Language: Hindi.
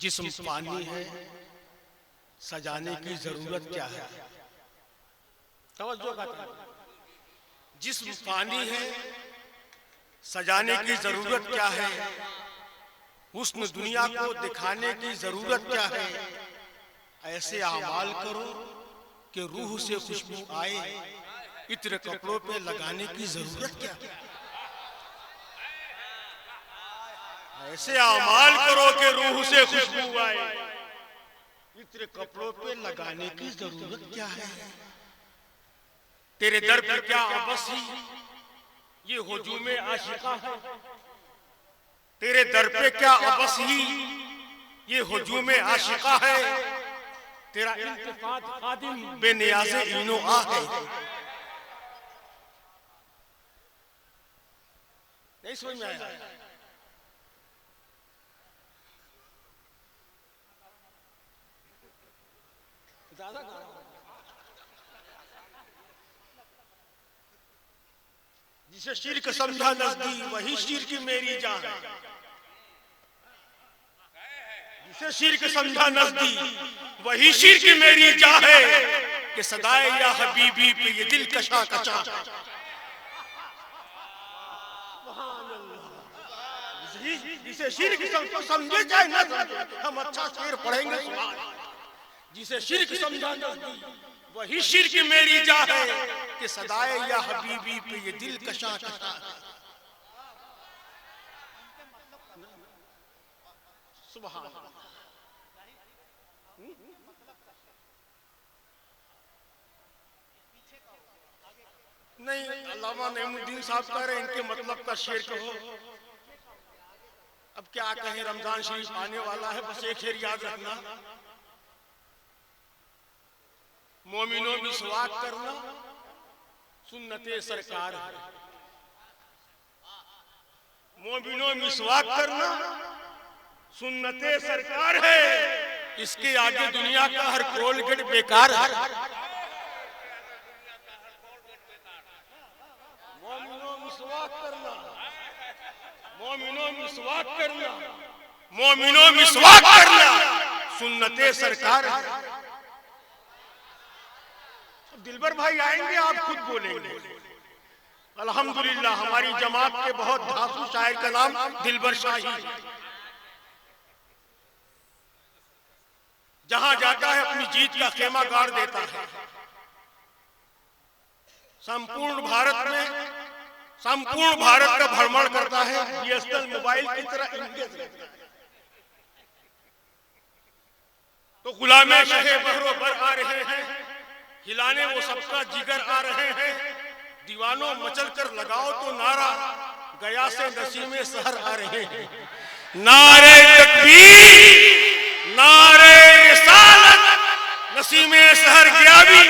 जिस्म पानी है, सजाने की जरूरत क्या है। तवज्जो का, जिस्म पानी है, सजाने की जरूरत क्या है। हुस्न दुनिया को दिखाने की जरूरत क्या है। ऐसे अमाल करो कि रूह से खुशबू आए, इत्र कपड़ों पे लगाने की जरूरत क्या है। ऐसे अमाल करो कि रूह से खुशबू आए, इत्र कपड़ों पे लगाने की जरूरत क्या है। तेरे दर पर क्या अबसी ये हुजूम आशिका है। तेरे दर पे क्या अबसी ये हुजूम आशिका है। तेरा इल्तिफात खादिम बेनियाज़े इनो आ है। नहीं समझ में आया। जिसे शिर्क समझा नजदीक वही शिर्क मेरी जान। जिसे शिर्क समझा नजदीक वही शिर्क मेरी जान है कि सदाए या हबीबी पे ये दिल कशा कशा। जिसे शिर्क समझे जाए ना समझे, हम अच्छा शेर पढ़ेंगे। जिसे शिर्क समझा नजदीक वही शिर्क मेरी जा है कि सदाए या हबीबी पे ये दिल कशा कशा। सुभान अल्लाह। नहीं, अल्लामा नईमुद्दीन साहब कह रहे इनके मतलब का शेर कहो। अब क्या कहें, रमजान शरीफ आने वाला है, बस एक शेर याद रखना। मोमिनों मिसवाक करना सुन्नते सरकार है। मोमिनों मिसवाक करना सुन्नते सरकार है। इसके आगे दुनिया का हर कोलगेट बेकार है। मोमिनों मिसवाक करना, मोमिनों मिसवाक करना, मोमिनों मिसवाक करना सुन्नते सरकार है। दिलबर भाई आएंगे, आप खुद बोलेंगे। अल्हम्दुलिल्लाह हमारी जमात के बहुत धांसू शायर का नाम दिलबर शाही। जहां जाता है अपनी जीत का खेमा गाड़ देता है। संपूर्ण भारत का भ्रमण करता है। बीएसएनएल मोबाइल की तरह इंगेज रहता है। तो गुलामे शहे बहरो बर आ रहे हैं, हिलाने वो सबका जिगर आ रहे हैं। दीवानों मचल कर लगाओ तो नारा, गया से नसीमे सहर आ रहे हैं। नारे तकबीर, नारे रिसालत, नसीमे सहर गया भी